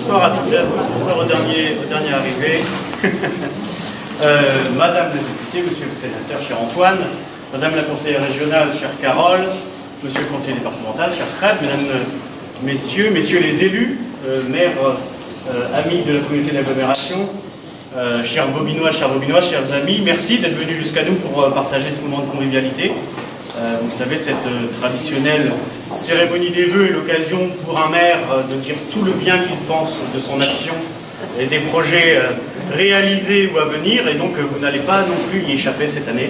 Bonsoir à toutes et à tous, bonsoir au dernier arrivé. Madame la députée, monsieur le sénateur, cher Antoine, madame la conseillère régionale, chère Carole, monsieur le conseiller départemental, cher Fred, mesdames, messieurs les élus, maires, amis de la communauté d'agglomération, chers Vaubynois, chers amis, merci d'être venus jusqu'à nous pour partager ce moment de convivialité. Vous savez, cette traditionnelle cérémonie des vœux est l'occasion pour un maire de dire tout le bien qu'il pense de son action et des projets réalisés ou à venir, et donc vous n'allez pas non plus y échapper cette année.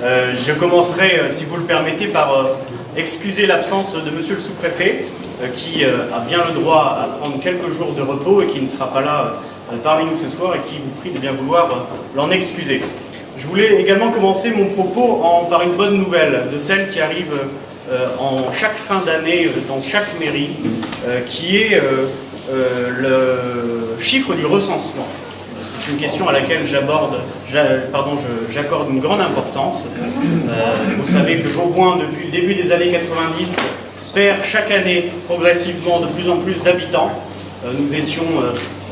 Je commencerai, si vous le permettez, par excuser l'absence de monsieur le sous-préfet, qui a bien le droit à prendre quelques jours de repos et qui ne sera pas là parmi nous ce soir, et qui vous prie de bien vouloir l'en excuser. Je voulais également commencer mon propos par une bonne nouvelle, de celle qui arrive en chaque fin d'année dans chaque mairie, qui est le chiffre du recensement. C'est une question à laquelle j'accorde une grande importance. Vous savez que Vauboin, depuis le début des années 90, perd chaque année progressivement de plus en plus d'habitants. Nous étions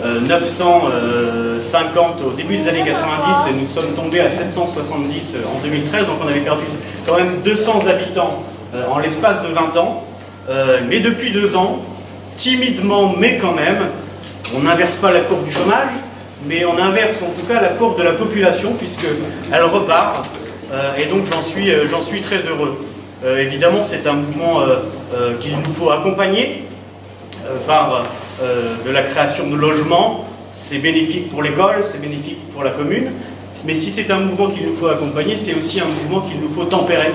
950 au début des années 90 et nous sommes tombés à 770 en 2013, donc on avait perdu quand même 200 habitants en l'espace de 20 ans. Mais depuis 2 ans, timidement mais quand même, on n'inverse pas la courbe du chômage, mais on inverse en tout cas la courbe de la population, puisqu'elle repart, et donc j'en suis très heureux. Évidemment, c'est un mouvement qu'il nous faut accompagner par de la création de logements. C'est bénéfique pour l'école, c'est bénéfique pour la commune, mais si c'est un mouvement qu'il nous faut accompagner, c'est aussi un mouvement qu'il nous faut tempérer,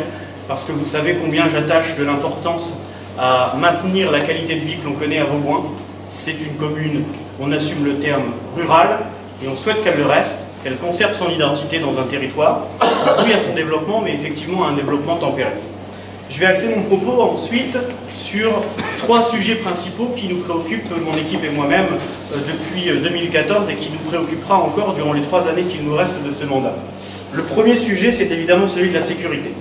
parce que vous savez combien j'attache de l'importance à maintenir la qualité de vie que l'on connaît à Vauboin. C'est une commune, on assume le terme rural, et on souhaite qu'elle le reste, qu'elle conserve son identité dans un territoire, oui à son développement, mais effectivement à un développement tempéré. Je vais axer mon propos ensuite sur 3 sujets principaux qui nous préoccupent, mon équipe et moi-même, depuis 2014 et qui nous préoccupera encore durant les 3 années qu'il nous reste de ce mandat. Le premier sujet, c'est évidemment celui de la sécurité.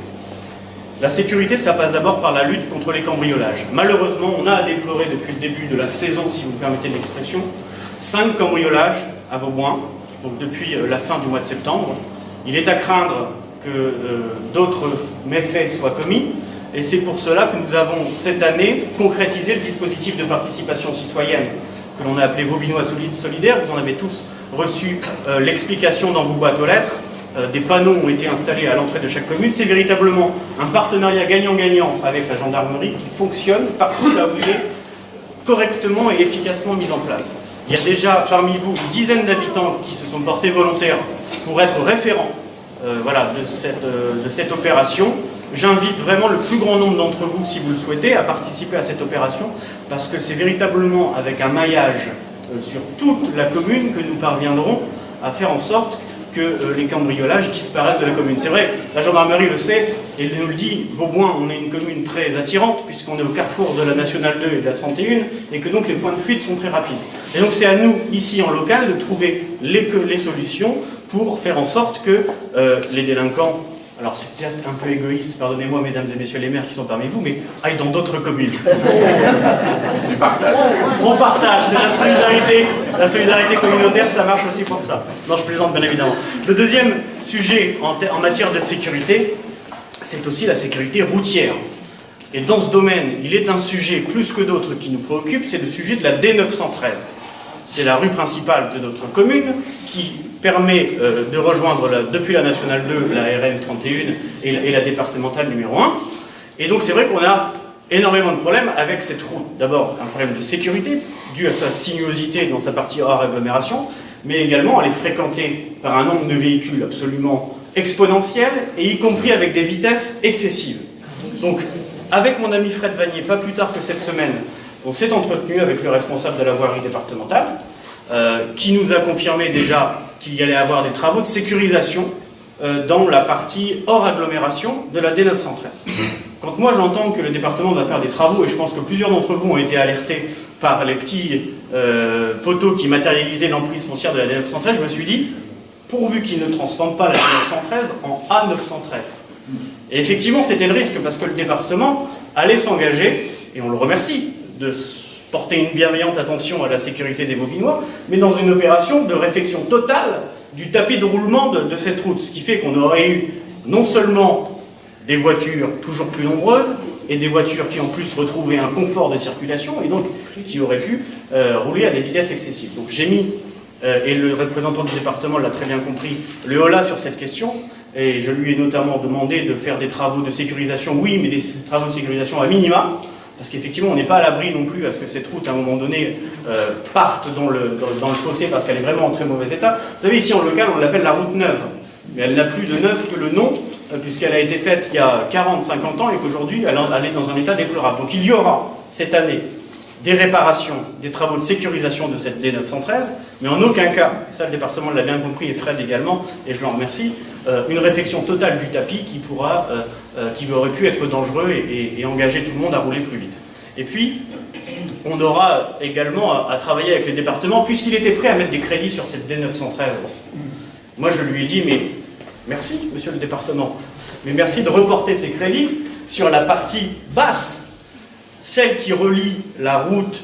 La sécurité, ça passe d'abord par la lutte contre les cambriolages. Malheureusement, on a à déplorer depuis le début de la saison, si vous me permettez l'expression, 5 cambriolages à Vauboin, donc depuis la fin du mois de septembre. Il est à craindre que d'autres méfaits soient commis. Et c'est pour cela que nous avons, cette année, concrétisé le dispositif de participation citoyenne que l'on a appelé Vaubynois solidaire. Vous en avez tous reçu l'explication dans vos boîtes aux lettres. Des panneaux ont été installés à l'entrée de chaque commune. C'est véritablement un partenariat gagnant-gagnant avec la gendarmerie qui fonctionne partout là où il est correctement et efficacement mis en place. Il y a déjà parmi vous une dizaine d'habitants qui se sont portés volontaires pour être référents de cette opération. J'invite vraiment le plus grand nombre d'entre vous, si vous le souhaitez, à participer à cette opération, parce que c'est véritablement avec un maillage sur toute la commune que nous parviendrons à faire en sorte que les cambriolages disparaissent de la commune. C'est vrai, la gendarmerie le sait, et elle nous le dit, Vauboin, on est une commune très attirante, puisqu'on est au carrefour de la Nationale 2 et de la 31, et que donc les points de fuite sont très rapides. Et donc c'est à nous, ici en local, de trouver les solutions pour faire en sorte que les délinquants, alors c'est peut-être un peu égoïste, pardonnez-moi mesdames et messieurs les maires qui sont parmi vous, mais aillent dans d'autres communes. Tu partages. On partage, c'est la solidarité. La solidarité communautaire, ça marche aussi pour ça. Non, je plaisante bien évidemment. Le deuxième sujet en matière de sécurité, c'est aussi la sécurité routière. Et dans ce domaine, il est un sujet plus que d'autres qui nous préoccupe, c'est le sujet de la D913. C'est la rue principale de notre commune qui permet de rejoindre depuis la Nationale 2, la RN 31 et la départementale numéro 1. Et donc c'est vrai qu'on a énormément de problèmes avec cette route. D'abord un problème de sécurité, dû à sa sinuosité dans sa partie hors agglomération, mais également elle est fréquentée par un nombre de véhicules absolument exponentiel, et y compris avec des vitesses excessives. Donc avec mon ami Fred Vanier, pas plus tard que cette semaine, on s'est entretenu avec le responsable de la voirie départementale, qui nous a confirmé déjà qu'il y allait avoir des travaux de sécurisation dans la partie hors agglomération de la D913. Quand moi j'entends que le département va faire des travaux, et je pense que plusieurs d'entre vous ont été alertés par les petits poteaux qui matérialisaient l'emprise foncière de la D913, je me suis dit, pourvu qu'ils ne transforment pas la D913 en A913. Et effectivement, c'était le risque, parce que le département allait s'engager, et on le remercie, de porter une bienveillante attention à la sécurité des Bobinois, mais dans une opération de réfection totale du tapis de roulement de cette route, ce qui fait qu'on aurait eu non seulement des voitures toujours plus nombreuses, et des voitures qui en plus retrouvaient un confort de circulation, et donc qui auraient pu rouler à des vitesses excessives. Donc j'ai mis, et le représentant du département l'a très bien compris, le holà sur cette question, et je lui ai notamment demandé de faire des travaux de sécurisation, oui, mais des travaux de sécurisation à minima, parce qu'effectivement on n'est pas à l'abri non plus à ce que cette route à un moment donné parte dans le fossé parce qu'elle est vraiment en très mauvais état. Vous savez, ici en local on l'appelle la route neuve, mais elle n'a plus de neuf que le nom, puisqu'elle a été faite il y a 40-50 ans et qu'aujourd'hui elle est dans un état déplorable. Donc il y aura cette année des réparations, des travaux de sécurisation de cette D913, mais en aucun cas, ça le département l'a bien compris et Fred également, et je l'en remercie, une réfection totale du tapis qui aurait pu être dangereux et engager tout le monde à rouler plus vite. Et puis, on aura également à travailler avec les départements, puisqu'il était prêt à mettre des crédits sur cette D913. Moi je lui ai dit, mais merci monsieur le département, mais merci de reporter ces crédits sur la partie basse, celle qui relie la route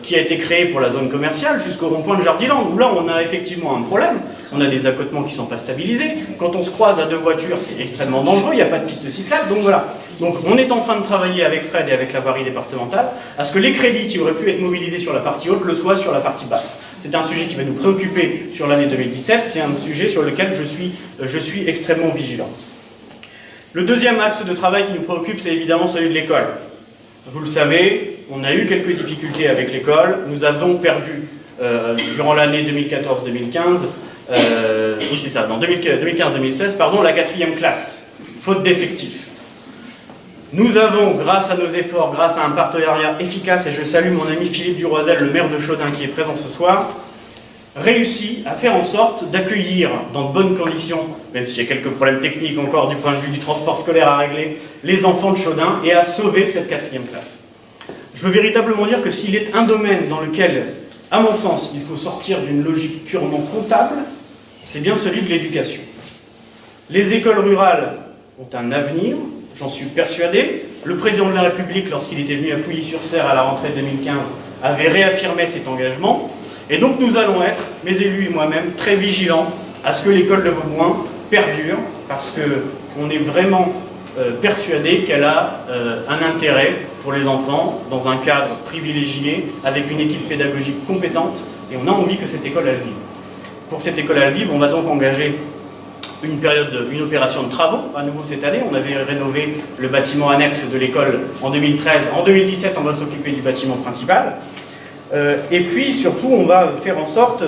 qui a été créée pour la zone commerciale jusqu'au rond-point de Jardiland, où là on a effectivement un problème, on a des accotements qui ne sont pas stabilisés, quand on se croise à deux voitures c'est extrêmement dangereux, il n'y a pas de piste cyclable, donc voilà. Donc on est en train de travailler avec Fred et avec la voirie départementale à ce que les crédits qui auraient pu être mobilisés sur la partie haute le soient sur la partie basse. C'est un sujet qui va nous préoccuper sur l'année 2017, c'est un sujet sur lequel je suis extrêmement vigilant. Le deuxième axe de travail qui nous préoccupe, c'est évidemment celui de l'école. Vous le savez, on a eu quelques difficultés avec l'école. Nous avons perdu, durant l'année 2014-2015, oui c'est ça, dans 2015-2016, pardon, la 4e classe, faute d'effectifs. Nous avons, grâce à nos efforts, grâce à un partenariat efficace, et je salue mon ami Philippe Duroisel, le maire de Chaudun qui est présent ce soir, réussi à faire en sorte d'accueillir dans de bonnes conditions, même s'il y a quelques problèmes techniques encore du point de vue du transport scolaire à régler, les enfants de Chaudun et à sauver cette 4e classe. Je veux véritablement dire que s'il est un domaine dans lequel, à mon sens, il faut sortir d'une logique purement comptable, c'est bien celui de l'éducation. Les écoles rurales ont un avenir, j'en suis persuadé. Le président de la République, lorsqu'il était venu à Pouilly-sur-Serre à la rentrée 2015, avait réaffirmé cet engagement. Et donc nous allons être, mes élus et moi-même, très vigilants à ce que l'école de Vauboin perdure, parce qu'on est vraiment persuadé qu'elle a un intérêt pour les enfants, dans un cadre privilégié, avec une équipe pédagogique compétente, et on a envie que cette école elle vive. Pour cette école elle vive, on va donc engager une opération de travaux, à nouveau cette année. On avait rénové le bâtiment annexe de l'école en 2013. En 2017, on va s'occuper du bâtiment principal. Et puis, surtout, on va faire en sorte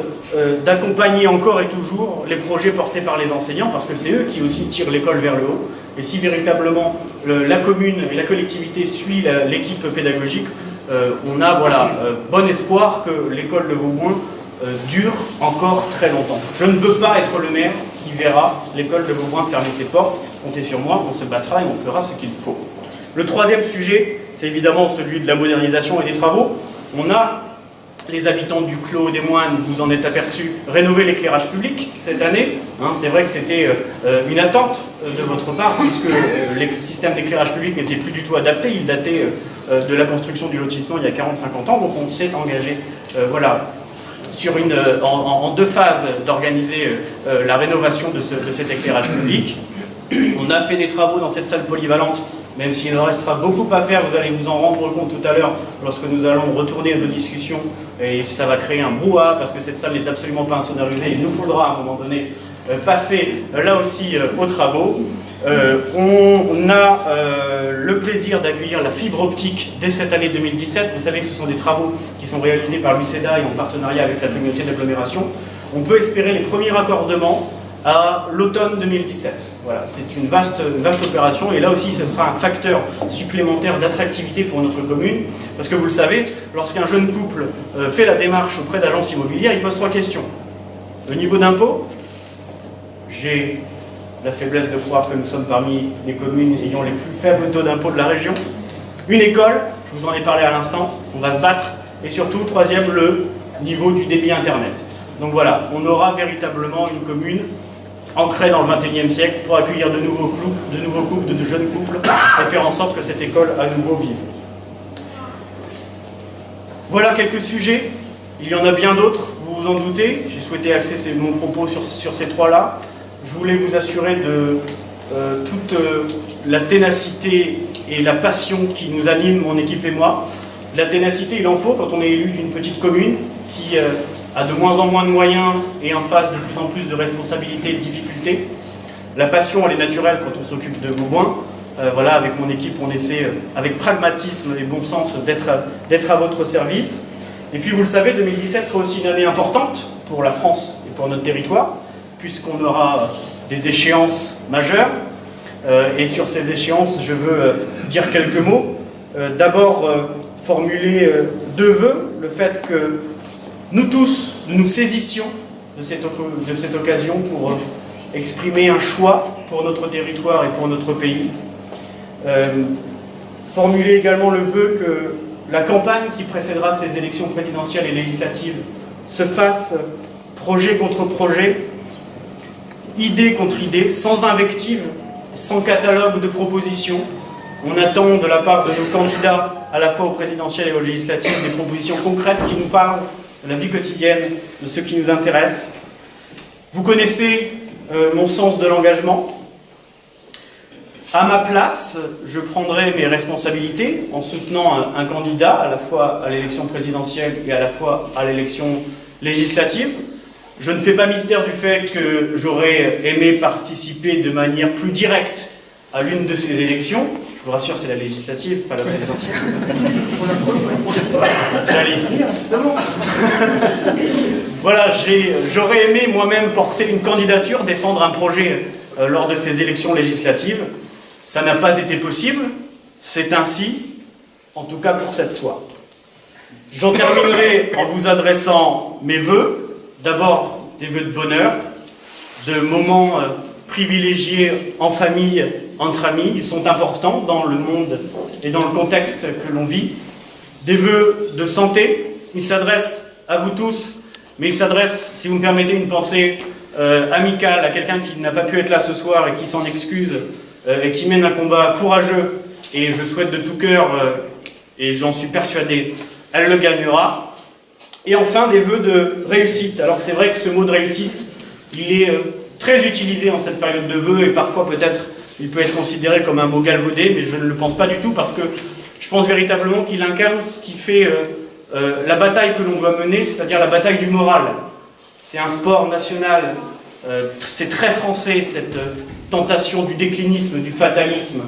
d'accompagner encore et toujours les projets portés par les enseignants, parce que c'est eux qui aussi tirent l'école vers le haut. Et si véritablement la commune et la collectivité suit l'équipe pédagogique, on a bon espoir que l'école de Vauboin dure encore très longtemps. Je ne veux pas être le maire qui verra l'école de Vauboin fermer ses portes. Comptez sur moi, on se battra et on fera ce qu'il faut. Le troisième sujet, c'est évidemment celui de la modernisation et des travaux. On a, les habitants du Clos des Moines, vous en êtes aperçus, rénover l'éclairage public cette année. C'est vrai que c'était une attente de votre part, puisque le système d'éclairage public n'était plus du tout adapté. Il datait de la construction du lotissement il y a 40-50 ans, donc on s'est engagé sur en deux phases d'organiser la rénovation de cet éclairage public. On a fait des travaux dans cette salle polyvalente, même s'il en restera beaucoup à faire, vous allez vous en rendre compte tout à l'heure lorsque nous allons retourner à nos discussions, et ça va créer un brouhaha parce que cette salle n'est absolument pas insonorisée. Il nous faudra à un moment donné passer là aussi aux travaux. On a le plaisir d'accueillir la fibre optique dès cette année 2017. Vous savez que ce sont des travaux qui sont réalisés par l'UCEDA et en partenariat avec la communauté d'agglomération. On peut espérer les premiers raccordements à l'automne 2017. Voilà, c'est une vaste opération, et là aussi ce sera un facteur supplémentaire d'attractivité pour notre commune, parce que vous le savez, lorsqu'un jeune couple fait la démarche auprès d'agences immobilières, il pose 3 questions. Le niveau d'impôt, j'ai la faiblesse de croire que nous sommes parmi les communes ayant les plus faibles taux d'impôt de la région. Une école, je vous en ai parlé à l'instant, on va se battre, et surtout, troisième, le niveau du débit Internet. Donc voilà, on aura véritablement une commune ancrée dans le XXIe siècle pour accueillir de nouveaux couples, de jeunes couples, et faire en sorte que cette école à nouveau vive. Voilà quelques sujets. Il y en a bien d'autres, vous vous en doutez. J'ai souhaité axer mon propos sur ces trois-là. Je voulais vous assurer de toute la ténacité et la passion qui nous anime, mon équipe et moi. De la ténacité, il en faut quand on est élu d'une petite commune qui a de moins en moins de moyens et en face de plus en plus de responsabilités et de difficultés. La passion, elle est naturelle quand on s'occupe de Vauboin. Voilà, avec mon équipe, on essaie, avec pragmatisme et bon sens, d'être à votre service. Et puis, vous le savez, 2017 sera aussi une année importante pour la France et pour notre territoire, puisqu'on aura des échéances majeures. Et sur ces échéances, je veux dire quelques mots. D'abord, formuler deux vœux, le fait que nous tous, nous saisissions de cette occasion pour exprimer un choix pour notre territoire et pour notre pays. Formuler également le vœu que la campagne qui précédera ces élections présidentielles et législatives se fasse projet contre projet, idée contre idée, sans invective, sans catalogue de propositions. On attend de la part de nos candidats, à la fois aux présidentielles et aux législatives, des propositions concrètes qui nous parlent de la vie quotidienne, de ce qui nous intéresse. Vous connaissez mon sens de l'engagement. À ma place, je prendrai mes responsabilités en soutenant un candidat, à la fois à l'élection présidentielle et à la fois à l'élection législative. Je ne fais pas mystère du fait que j'aurais aimé participer de manière plus directe à l'une de ces élections. Je vous rassure, c'est la législative, pas la présidentielle. J'allais y venir, justement. Voilà, j'aurais aimé moi-même porter une candidature, défendre un projet lors de ces élections législatives. Ça n'a pas été possible, c'est ainsi, en tout cas pour cette fois. J'en terminerai en vous adressant mes vœux. D'abord, des vœux de bonheur, de moments privilégiés en famille, entre amis. Ils sont importants dans le monde et dans le contexte que l'on vit. Des vœux de santé. Ils s'adressent à vous tous, mais ils s'adressent, si vous me permettez, une pensée amicale à quelqu'un qui n'a pas pu être là ce soir et qui s'en excuse et qui mène un combat courageux. Et je souhaite de tout cœur, et j'en suis persuadé, elle le gagnera. Et enfin, des vœux de réussite. Alors c'est vrai que ce mot de réussite, il est très utilisé en cette période de vœux, et parfois peut-être il peut être considéré comme un mot galvaudé, mais je ne le pense pas du tout, parce que je pense véritablement qu'il incarne ce qui fait la bataille que l'on doit mener, c'est-à-dire la bataille du moral. C'est un sport national, c'est très français, cette tentation du déclinisme, du fatalisme,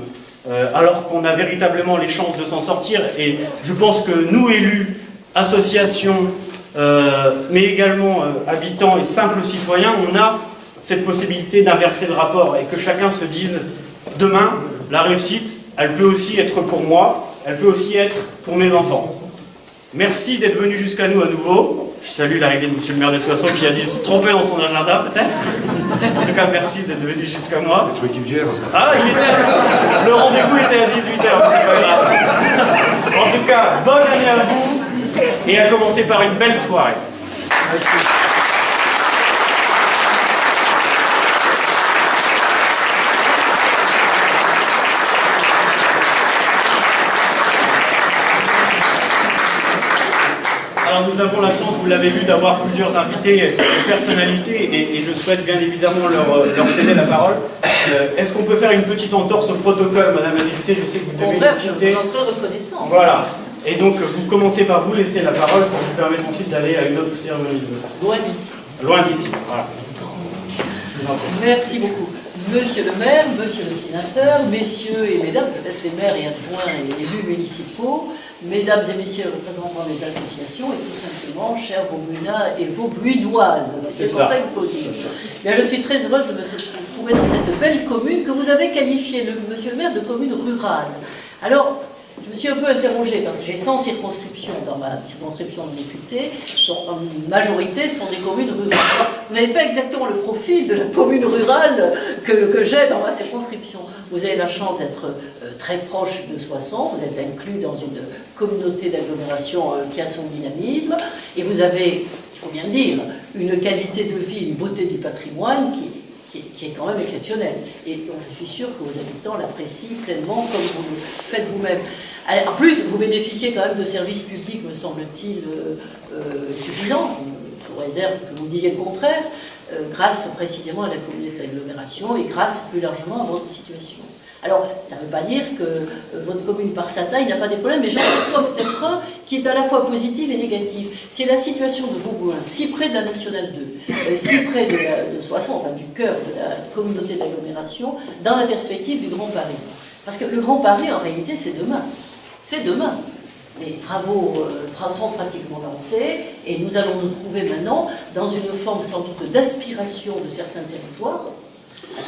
alors qu'on a véritablement les chances de s'en sortir. Et je pense que nous, élus, associations, mais également habitants et simples citoyens, on a cette possibilité d'inverser le rapport et que chacun se dise, demain, la réussite, elle peut aussi être pour moi, elle peut aussi être pour mes enfants. Merci d'être venu jusqu'à nous à nouveau. Je salue l'arrivée de monsieur le maire de Soissons qui a dû se tromper dans son agenda peut-être. En tout cas, merci d'être venu jusqu'à moi. C'est toi qui me gères. Ah, le rendez-vous était à 18h, c'est pas grave. En tout cas, bonne année à vous et à commencer par une belle soirée. Alors nous avons la chance, vous l'avez vu, d'avoir plusieurs invités, personnalités, et je souhaite bien évidemment leur céder la parole. Est-ce qu'on peut faire une petite entorse au protocole, Madame la députée? Je sais que vous devez je vous en serai reconnaissant. Voilà. Et donc vous commencez par vous laisser la parole pour vous permettre ensuite d'aller à une autre cérémonie de vote. Loin d'ici. Loin d'ici, voilà. Merci beaucoup. Monsieur le maire, monsieur le sénateur, messieurs et mesdames, peut-être les maires et adjoints et élus municipaux, mesdames et messieurs représentants des associations et tout simplement, chers Vaubuinois et Vaubuinoises. C'est pour ça qu'il faut dire. Bien, je suis très heureuse de me trouver dans cette belle commune que vous avez qualifiée, monsieur le maire, de commune rurale. Alors, je me suis un peu interrogée parce que j'ai 100 circonscriptions dans ma circonscription de député, dont en majorité sont des communes rurales. Vous n'avez pas exactement le profil de la commune rurale que j'ai dans ma circonscription. Vous avez la chance d'être très proche de Soissons, vous êtes inclus dans une communauté d'agglomération qui a son dynamisme, et vous avez, il faut bien dire, une qualité de vie, une beauté du patrimoine qui qui est quand même exceptionnelle. Et donc, je suis sûre que vos habitants l'apprécient pleinement comme vous le faites vous-même. En plus, vous bénéficiez quand même de services publics, me semble-t-il, suffisants, sous réserve que vous disiez le contraire, grâce précisément à la communauté d'agglomération et grâce plus largement à votre situation. Alors, ça ne veut pas dire que votre commune, par sa taille, n'a pas des problèmes, mais j'en perçois peut-être un qui est à la fois positif et négatif. C'est la situation de Vauboin, si près de la Nationale 2, si près de Soissons, enfin du cœur de la communauté d'agglomération, dans la perspective du Grand Paris. Parce que le Grand Paris, en réalité, c'est demain. C'est demain. Les travaux sont pratiquement lancés et nous allons nous trouver maintenant dans une forme sans doute d'aspiration de certains territoires.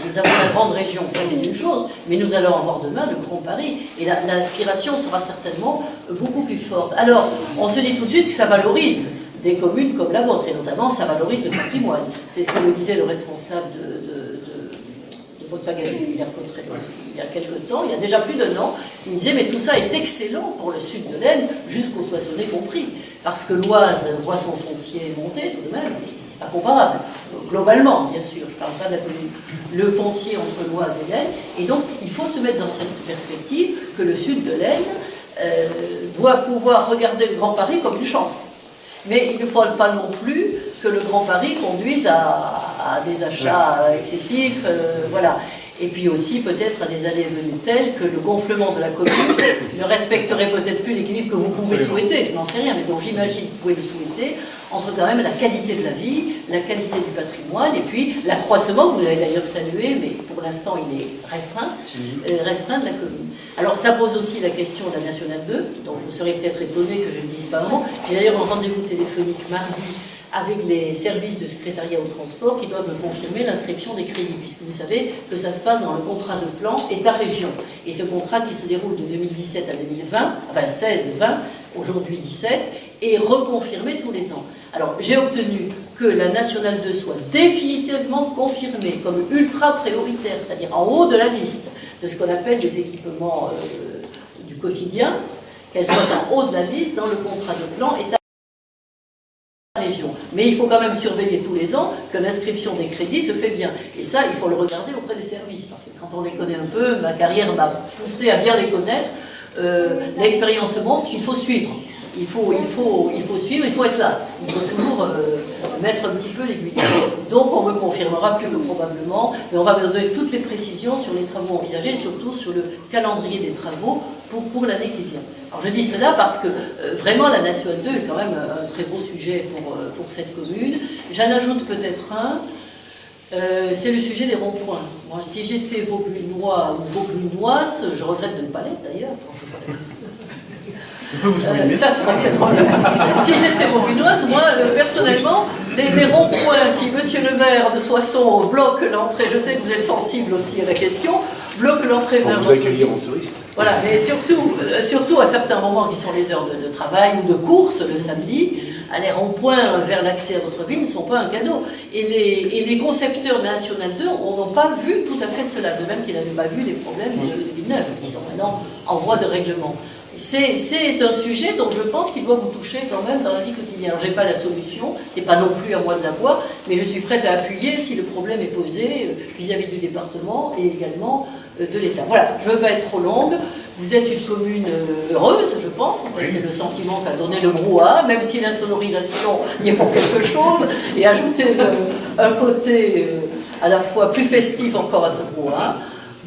Nous avons la grande région, ça c'est une chose, mais nous allons avoir demain le Grand Paris et l'aspiration sera certainement beaucoup plus forte. Alors, on se dit tout de suite que ça valorise des communes comme la vôtre et notamment ça valorise le patrimoine. C'est ce que me disait le responsable de Volkswagen il y a quelques temps, il y a déjà plus d'un an, il me disait mais tout ça est excellent pour le sud de l'Aisne, jusqu'au Soissonnais compris, parce que l'Oise voit son foncier monter tout de même, c'est pas comparable, globalement bien sûr, je parle pas de la commune, le foncier entre l'Oise et l'Aisne, et donc il faut se mettre dans cette perspective que le sud de l'Aisne doit pouvoir regarder le Grand Paris comme une chance. Mais il ne faut pas non plus que le Grand Paris conduise à des achats excessifs, voilà. Et puis aussi peut-être à des allées et venues telles que le gonflement de la commune ne respecterait peut-être plus l'équilibre que vous pouvez souhaiter, je n'en sais rien, mais dont j'imagine que vous pouvez le souhaiter, entre quand même la qualité de la vie, la qualité du patrimoine, et puis l'accroissement, que vous avez d'ailleurs salué, mais pour l'instant il est restreint, restreint de la commune. Alors ça pose aussi la question de la Nationale 2, donc vous serez peut-être étonné que je ne dise pas un mot. J'ai d'ailleurs un rendez-vous téléphonique mardi avec les services de secrétariat au transport qui doivent me confirmer l'inscription des crédits, puisque vous savez que ça se passe dans le contrat de plan État-région. Et ce contrat qui se déroule de 2017 à 2020, enfin 16 et 20, aujourd'hui 17, est reconfirmé tous les ans. Alors j'ai obtenu que la Nationale 2 soit définitivement confirmée comme ultra prioritaire, c'est-à-dire en haut de la liste de ce qu'on appelle les équipements du quotidien, qu'elle soit en haut de la liste dans le contrat de plan État-région. Mais il faut quand même surveiller tous les ans que l'inscription des crédits se fait bien. Et ça, il faut le regarder auprès des services. Parce que quand on les connaît un peu, ma carrière m'a poussé à bien les connaître, l'expérience montre qu'il faut suivre. Il faut suivre, il faut être là. Il faut toujours mettre un petit peu l'aiguille. Donc on me confirmera plus que probablement, mais on va me donner toutes les précisions sur les travaux envisagés et surtout sur le calendrier des travaux pour l'année qui vient. Alors je dis cela parce que vraiment la Nationale 2 est quand même un très beau sujet pour cette commune. J'en ajoute peut-être un, c'est le sujet des ronds-points. Moi, si j'étais Vaubunois ou Vaubunoise, je regrette de ne pas l'être d'ailleurs. Ça serait peut-être si j'étais Vaubunoise, moi, personnellement, les ronds-points qui, monsieur le maire de Soissons, bloquent l'entrée, je sais que vous êtes sensible aussi à la question, bloquent l'entrée vers vous accueillir en touriste. Voilà, mais surtout à certains moments qui sont les heures de travail ou de course le samedi, les ronds-points vers l'accès à votre ville ne sont pas un cadeau. Et les concepteurs de la Nationale 2 n'ont pas vu tout à fait cela, de même qu'ils n'avaient pas vu les problèmes de Villeneuve, qui sont maintenant en voie de règlement. C'est un sujet dont je pense qu'il doit vous toucher quand même dans la vie quotidienne. Je n'ai pas la solution, c'est pas non plus à moi de la voir, mais je suis prête à appuyer si le problème est posé vis-à-vis du département et également de l'État. Voilà, je ne veux pas être trop longue. Vous êtes une commune heureuse, je pense. Enfin, c'est le sentiment qu'a donné le brouhaha, même si l'insonorisation y est pour quelque chose, et ajouter un côté à la fois plus festif encore à ce brouhaha.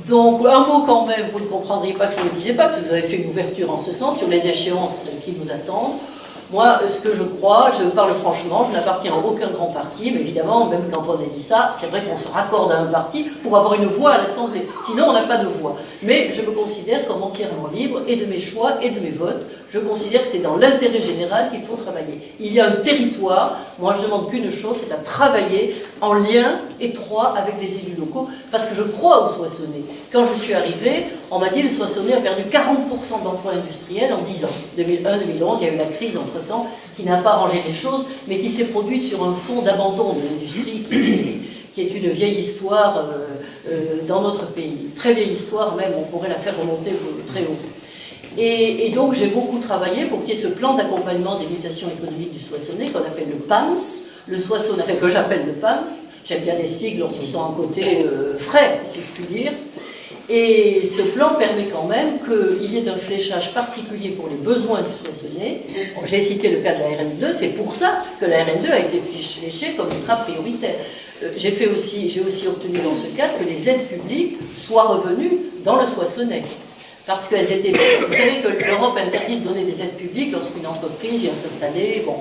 Donc, un mot quand même, vous ne comprendriez pas que je ne le disais pas, parce que vous avez fait une ouverture en ce sens sur les échéances qui nous attendent. Moi, ce que je crois, je parle franchement, je n'appartiens à aucun grand parti, mais évidemment, même quand on a dit ça, c'est vrai qu'on se raccorde à un parti pour avoir une voix à l'Assemblée. Sinon, on n'a pas de voix. Mais je me considère comme entièrement libre, et de mes choix et de mes votes. Je considère que c'est dans l'intérêt général qu'il faut travailler. Il y a un territoire, moi je ne demande qu'une chose, c'est à travailler en lien étroit avec les élus locaux, parce que je crois aux Soissonnais. Quand je suis arrivée, on m'a dit que le Soissonnais a perdu 40% d'emplois industriels en 10 ans. 2001-2011, il y a eu la crise entre-temps, qui n'a pas arrangé les choses, mais qui s'est produite sur un fond d'abandon de l'industrie qui est une vieille histoire dans notre pays. Très vieille histoire même, on pourrait la faire remonter très haut. Et donc j'ai beaucoup travaillé pour qu'il y ait ce plan d'accompagnement des mutations économiques du Soissonnais qu'on appelle le PAMS, le Soissonnais, enfin, que j'appelle le PAMS, j'aime bien les sigles lorsqu'ils sont un côté frais, si je puis dire. Et ce plan permet quand même qu'il y ait un fléchage particulier pour les besoins du Soissonnais. J'ai cité le cas de la RN2, c'est pour ça que la RN2 a été fléchée comme ultra prioritaire. J'ai aussi obtenu dans ce cadre que les aides publiques soient revenues dans le Soissonnais. Parce qu'elles étaient... Vous savez que l'Europe interdit de donner des aides publiques lorsqu'une entreprise vient s'installer, bon.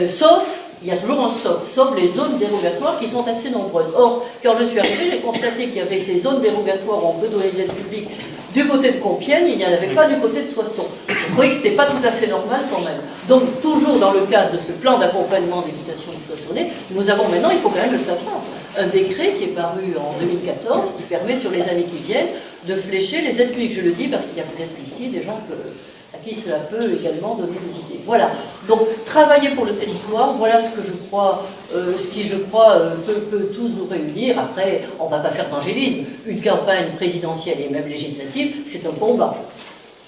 Sauf, il y a toujours un sauf les zones dérogatoires qui sont assez nombreuses. Or, quand je suis arrivée, j'ai constaté qu'il y avait ces zones dérogatoires où on peut donner des aides publiques du côté de Compiègne, il n'y en avait pas du côté de Soissons. Je trouvais que ce n'était pas tout à fait normal quand même. Donc, toujours dans le cadre de ce plan d'accompagnement des mutations du Soissonnais, nous avons maintenant, il faut quand même le savoir, un décret qui est paru en 2014 qui permet sur les années qui viennent de flécher les aides publiques. Je le dis parce qu'il y a peut-être ici des gens à qui cela peut également donner des idées. Voilà, donc travailler pour le territoire, voilà ce que je crois, ce qui je crois peut tous nous réunir. Après, on ne va pas faire d'angélisme. Une campagne présidentielle et même législative, c'est un combat.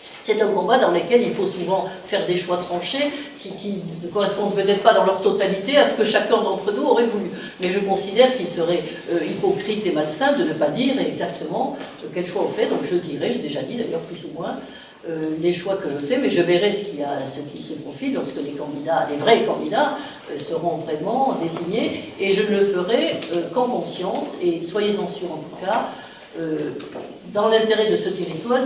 C'est un combat dans lequel il faut souvent faire des choix tranchés qui ne correspondent peut-être pas dans leur totalité à ce que chacun d'entre nous aurait voulu. Mais je considère qu'il serait hypocrite et malsain de ne pas dire exactement quel choix on fait. Donc je dirais, j'ai déjà dit d'ailleurs plus ou moins, les choix que je fais, mais je verrai ce qui se profile lorsque les candidats, les vrais candidats, seront vraiment désignés, et je ne le ferai qu'en conscience, et soyez-en sûrs en tout cas, dans l'intérêt de ce territoire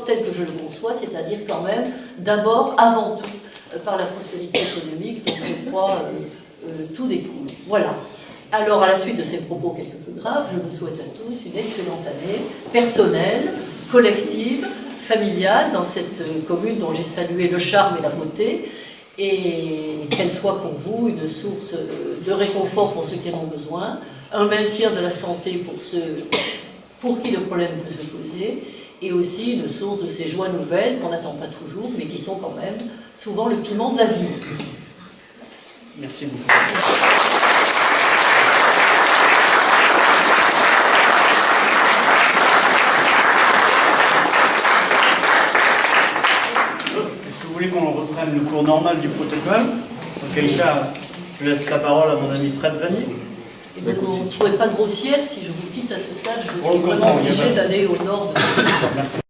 tel que je le conçois, c'est-à-dire quand même, d'abord, avant tout, par la prospérité économique dont je crois tout découle. Voilà. Alors, à la suite de ces propos quelque peu graves, je vous souhaite à tous une excellente année, personnelle, collective, familiale, dans cette commune dont j'ai salué le charme et la beauté, et qu'elle soit pour vous une source de réconfort pour ceux qui en ont besoin, un maintien de la santé pour ceux pour qui le problème peut se poser, et aussi une source de ces joies nouvelles qu'on n'attend pas toujours, mais qui sont quand même souvent le piment de la vie. Merci beaucoup. Est-ce que vous voulez qu'on reprenne le cours normal du protocole? Auquel cas, je laisse la parole à mon ami Fred Vanier. Et vous ne trouvez pas grossière si je vous quitte à ce stade, je suis vraiment obligée d'aller au nord de... Merci.